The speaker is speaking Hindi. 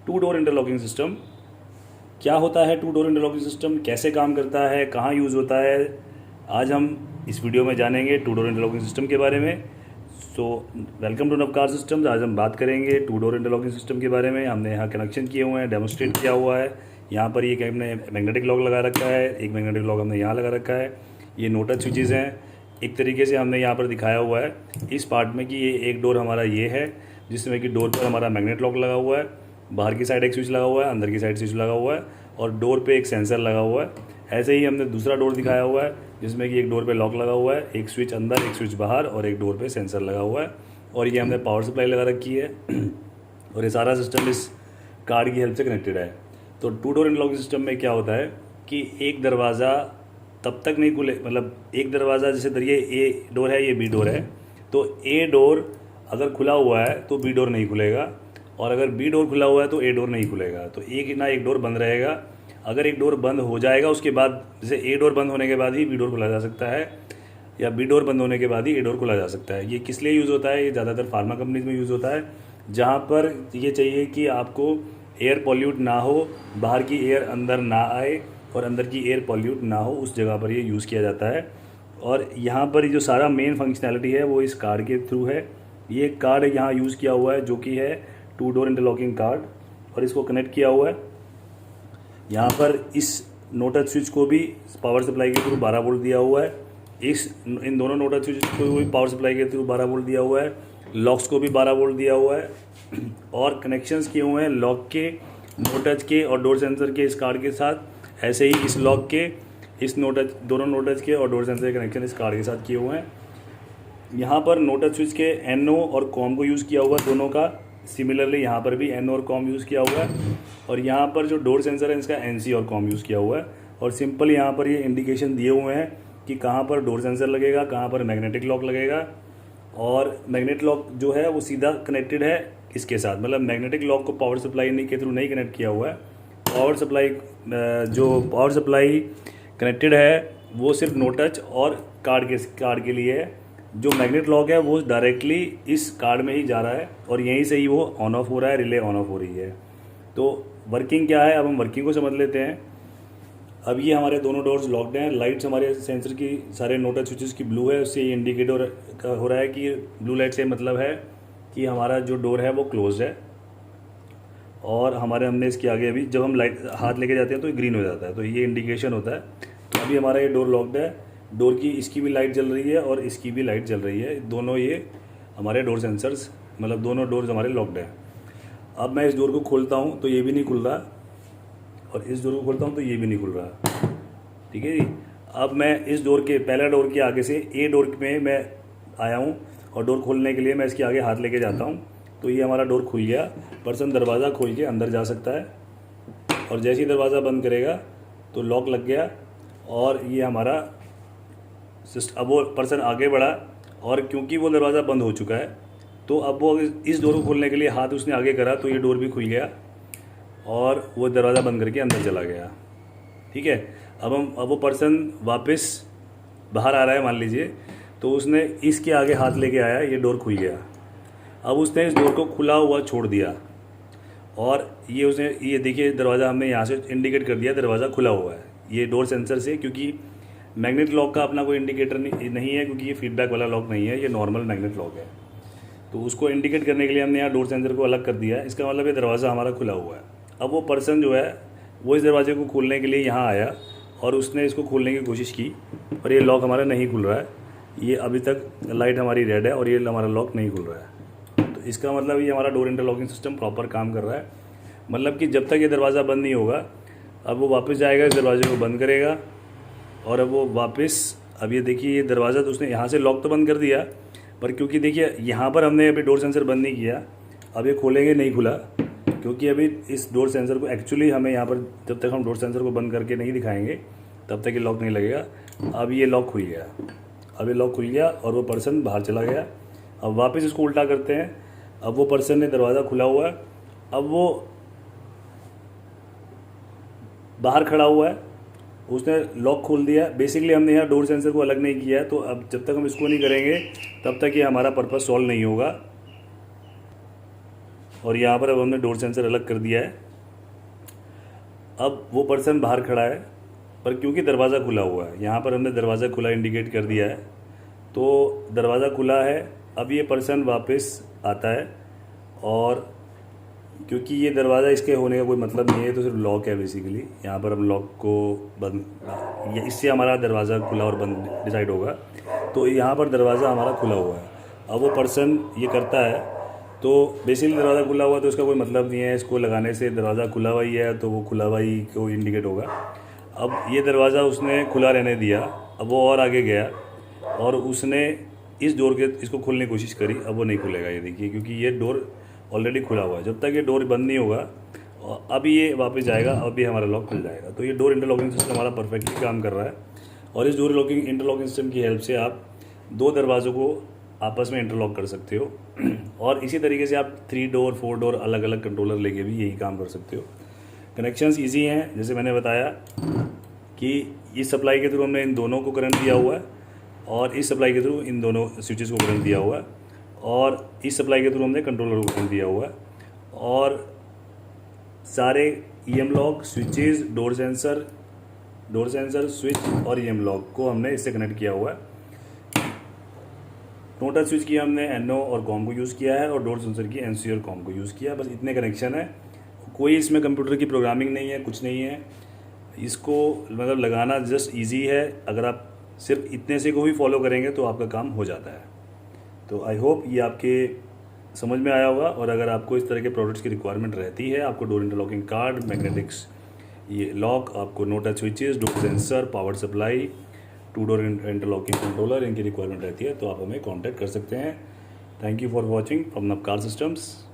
टू डोर इंटरलॉकिंग सिस्टम क्या होता है, टू डोर इंटरलॉकिंग सिस्टम कैसे काम करता है, कहाँ यूज़ होता है, आज हम इस वीडियो में जानेंगे टू डोर इंटरलॉकिंग सिस्टम के बारे में। So welcome to Navkar systems. आज हम बात करेंगे टू डोर इंटरलॉकिंग सिस्टम के बारे में। हमने यहाँ कनेक्शन किए हुए हैं, डेमोस्ट्रेट किया हुआ है। यहाँ पर ये हमने मैग्नेटिक लॉक लगा रखा है, एक मैग्नेटिक लॉक हमने यहाँ लगा रखा है। ये नो टच स्विचेज़ हैं। एक तरीके से हमने यहाँ पर दिखाया हुआ है इस पार्ट में कि ये एक डोर हमारा ये है, जिसमें कि डोर पर हमारा मैग्नेट लॉक लगा हुआ है, बाहर की साइड एक स्विच लगा हुआ है, अंदर की साइड स्विच लगा हुआ है और डोर पे एक सेंसर लगा हुआ है। ऐसे ही हमने दूसरा डोर दिखाया हुआ है जिसमें कि एक डोर पे लॉक लगा हुआ है, एक स्विच अंदर एक स्विच बाहर और एक डोर पे सेंसर लगा हुआ है। और ये हमने पावर सप्लाई लगा रखी है और ये सारा सिस्टम इस कार्ड की हेल्प से कनेक्टेड है। तो टू डोर इंटरलॉकिंग सिस्टम में क्या होता है कि एक दरवाज़ा तब तक नहीं खुले, मतलब एक दरवाज़ा जैसे ये ए डोर है, ये बी डोर है, तो ए डोर अगर खुला हुआ है तो बी डोर नहीं खुलेगा, और अगर बी डोर खुला हुआ है तो ए डोर नहीं खुलेगा। तो एक ना एक डोर बंद रहेगा। अगर एक डोर बंद हो जाएगा उसके बाद, जैसे ए डोर बंद होने के बाद ही बी डोर खुला जा सकता है, या बी डोर बंद होने के बाद ही ए डोर खुला जा सकता है। ये किस लिए यूज़ होता है? ये ज़्यादातर फार्मा कंपनीज में यूज़ होता है, जहाँ पर ये चाहिए कि आपको एयर पॉल्यूट ना हो, बाहर की एयर अंदर ना आए और अंदर की एयर पॉल्यूट ना हो, उस जगह पर ये यूज़ किया जाता है। और यहाँ पर जो सारा मेन फंक्शनैलिटी है वो इस कार्ड के थ्रू है। ये कार्ड यहाँ यूज़ किया हुआ है जो कि है टू डोर इंटरलॉकिंग कार्ड, और इसको कनेक्ट किया हुआ है। यहाँ पर इस नो टच स्विच को भी पावर सप्लाई के थ्रू 12 वोल्ट दिया हुआ है। इन दोनों नो टच स्विच को भी पावर सप्लाई के थ्रू 12 वोल्ट दिया हुआ है। लॉक्स को भी 12 वोल्ट दिया हुआ है और कनेक्शंस किए हुए हैं लॉक के, नो टच के और डोर सेंसर के इस कार्ड के साथ। ऐसे ही इस लॉक के, इस नो टच, दोनों नो टच के और डोर सेंसर के कनेक्शन इस कार्ड के साथ किए हुए हैं। यहाँ पर नो टच स्विच के NO और कॉम को यूज़ किया हुआ है दोनों का। सिमिलरली यहाँ पर भी NO और कॉम यूज़ किया हुआ है। और यहाँ पर जो डोर सेंसर है इसका NC और कॉम यूज़ किया हुआ है। और सिंपल यहाँ पर ये इंडिकेशन दिए हुए हैं कि कहाँ पर डोर सेंसर लगेगा, कहाँ पर मैग्नेटिक लॉक लगेगा। और मैग्नेट लॉक जो है वो सीधा कनेक्टेड है इसके साथ, मतलब मैग्नेटिक लॉक को पावर सप्लाई के थ्रू नहीं कनेक्ट किया हुआ है। पावर सप्लाई जो पावर सप्लाई कनेक्टेड है वो सिर्फ नो टच और कार्ड के लिए है। जो मैग्नेट लॉक है वो डायरेक्टली इस कार्ड में ही जा रहा है और यहीं से ही वो ऑन ऑफ हो रहा है, रिले ऑन ऑफ हो रही है। तो वर्किंग क्या है, अब हम वर्किंग को समझ लेते हैं। अब ये हमारे दोनों डोर्स लॉक्ड हैं। लाइट्स हमारे सेंसर की सारे नो टच स्विचेस की ब्लू है, उससे ये इंडिकेटर हो रहा है कि ब्लू लाइट से मतलब है कि हमारा जो डोर है वो क्लोज है। और हमने इसके आगे अभी जब हम लाइट हाथ लेके जाते हैं तो ग्रीन हो जाता है, तो ये इंडिकेशन होता है। तो अभी हमारा ये डोर लॉक्ड है। डोर की इसकी भी लाइट जल रही है और इसकी भी लाइट जल रही है। दोनों ये हमारे डोर सेंसर्स, मतलब दोनों डोर्स हमारे लॉक्ड हैं। अब मैं इस डोर को खोलता हूँ तो ये भी नहीं खुल रहा, और इस डोर को खोलता हूँ तो ये भी नहीं खुल रहा। ठीक है जी। अब मैं इस डोर के, पहला डोर के आगे से ए डोर में मैं आया हूँ और डोर खोलने के लिए मैं इसके आगे हाथ लेके जाता हूँ तो ये हमारा डोर खुल गया। पर्सन दरवाज़ा खोल के अंदर जा सकता है, और जैसे ही दरवाज़ा बंद करेगा तो लॉक लग गया और ये हमारा अब वो पर्सन आगे बढ़ा, और क्योंकि वो दरवाज़ा बंद हो चुका है तो अब वो इस डोर को खोलने के लिए हाथ उसने आगे करा तो ये डोर भी खुल गया और वो दरवाज़ा बंद करके अंदर चला गया। ठीक है। अब वो पर्सन वापस बाहर आ रहा है मान लीजिए, तो उसने इसके आगे हाथ लेके आया, ये डोर खुल गया। अब उसने इस डोर को खुला हुआ छोड़ दिया और ये देखिए दरवाज़ा हमने यहाँ से इंडिकेट कर दिया, दरवाज़ा खुला हुआ है। ये डोर सेंसर से, क्योंकि मैग्नेट लॉक का अपना कोई इंडिकेटर नहीं है, क्योंकि ये फीडबैक वाला लॉक नहीं है, ये नॉर्मल मैग्नेट लॉक है। तो उसको इंडिकेट करने के लिए हमने यहाँ डोर सेंसर को अलग कर दिया है। इसका मतलब ये दरवाज़ा हमारा खुला हुआ है। अब वो पर्सन जो है वो इस दरवाजे को खोलने के लिए यहाँ आया और उसने इसको खोलने की कोशिश की, और ये लॉक हमारा नहीं खुल रहा है। ये अभी तक लाइट हमारी रेड है और ये हमारा लॉक नहीं खुल रहा है। तो इसका मतलब ये हमारा डोर इंटरलॉकिंग सिस्टम प्रॉपर काम कर रहा है। मतलब कि जब तक ये दरवाज़ा बंद नहीं होगा, अब वो वापस जाएगा, इस दरवाजे को बंद करेगा, और अब वो वापस, अब ये देखिए ये दरवाज़ा तो उसने यहाँ से लॉक तो बंद कर दिया, पर क्योंकि देखिए यहाँ पर हमने अभी डोर सेंसर बंद नहीं किया, अब ये खोलेंगे नहीं खुला, क्योंकि अभी इस डोर सेंसर को एक्चुअली हमें यहाँ पर जब तक हम डोर सेंसर को बंद करके नहीं दिखाएंगे तब तक ये लॉक नहीं लगेगा। अब ये लॉक खुल गया, अब ये लॉक खुल गया और वो पर्सन बाहर चला गया। अब वापस इसको उल्टा करते हैं। अब वो पर्सन ने दरवाज़ा खुला हुआ है, अब वो बाहर खड़ा हुआ है, उसने लॉक खोल दिया। बेसिकली हमने यहाँ डोर सेंसर को अलग नहीं किया है, तो अब जब तक हम इसको नहीं करेंगे तब तक ये हमारा पर्पस सॉल्व नहीं होगा। और यहाँ पर अब हमने डोर सेंसर अलग कर दिया है। अब वो पर्सन बाहर खड़ा है, पर क्योंकि दरवाज़ा खुला हुआ है, यहाँ पर हमने दरवाज़ा खुला इंडिकेट कर दिया है, तो दरवाज़ा खुला है। अब ये पर्सन वापस आता है, और क्योंकि ये दरवाज़ा इसके होने का कोई मतलब नहीं है, तो सिर्फ लॉक है बेसिकली। यहाँ पर हम लॉक को बंद, इससे हमारा दरवाज़ा खुला और बंद डिसाइड होगा। तो यहाँ पर दरवाज़ा हमारा खुला हुआ है। अब वो पर्सन ये करता है, तो बेसिकली दरवाज़ा खुला हुआ तो इसका कोई मतलब नहीं है, इसको लगाने से दरवाज़ा खुला हुआ ही है, तो वो खुला हुआ ही को इंडिकेट होगा। अब ये दरवाज़ा उसने खुला रहने दिया, अब वो और आगे गया और उसने इस डोर के इसको खोलने की कोशिश करी। अब वो नहीं खुलेगा, ये देखिए, क्योंकि ये डोर ऑलरेडी खुला हुआ है। जब तक ये डोर बंद नहीं होगा, और अभी ये वापस जाएगा, अभी हमारा लॉक खुल जाएगा। तो ये डोर इंटरलॉकिंग सिस्टम हमारा परफेक्टली काम कर रहा है। और इस डोर इंटरलॉकिंग सिस्टम की हेल्प से आप 2 दरवाज़ों को आपस में इंटरलॉक कर सकते हो। और इसी तरीके से आप 3 डोर 4 डोर अलग अलग कंट्रोलर लेके भी यही काम कर सकते हो। कनेक्शंस ईजी हैं, जैसे मैंने बताया कि इस सप्लाई के थ्रू हमने इन दोनों को करंट दिया हुआ है, और इस सप्लाई के थ्रू इन दोनों स्विचेस को करंट दिया हुआ है, और इस सप्लाई के थ्रू हमने कंट्रोलर को करंट दिया हुआ है। और सारे EM lock switches, door sensor switch और ईएम लॉक को हमने इससे कनेक्ट किया हुआ है। नो टच स्विच की हमने एनओ और कॉम को यूज़ किया है, और डोर सेंसर की एनसी और कॉम को यूज़ किया। बस इतने कनेक्शन है, कोई इसमें कंप्यूटर की प्रोग्रामिंग नहीं है, कुछ नहीं है। इसको मतलब लगाना जस्ट इजी है। अगर आप सिर्फ इतने से को भी फॉलो करेंगे तो आपका काम हो जाता है। तो आई होप ये आपके समझ में आया होगा। और अगर आपको इस तरह के प्रोडक्ट्स की रिक्वायरमेंट रहती है, आपको डोर इंटरलॉकिंग कार्ड, मैग्नेटिक्स ये लॉक, आपको no touch switches, door sensor, power supply, 2 door interlocking controller, इनकी रिक्वायरमेंट रहती है, तो आप हमें कॉन्टैक्ट कर सकते हैं। Thank you for watching from Navkar systems.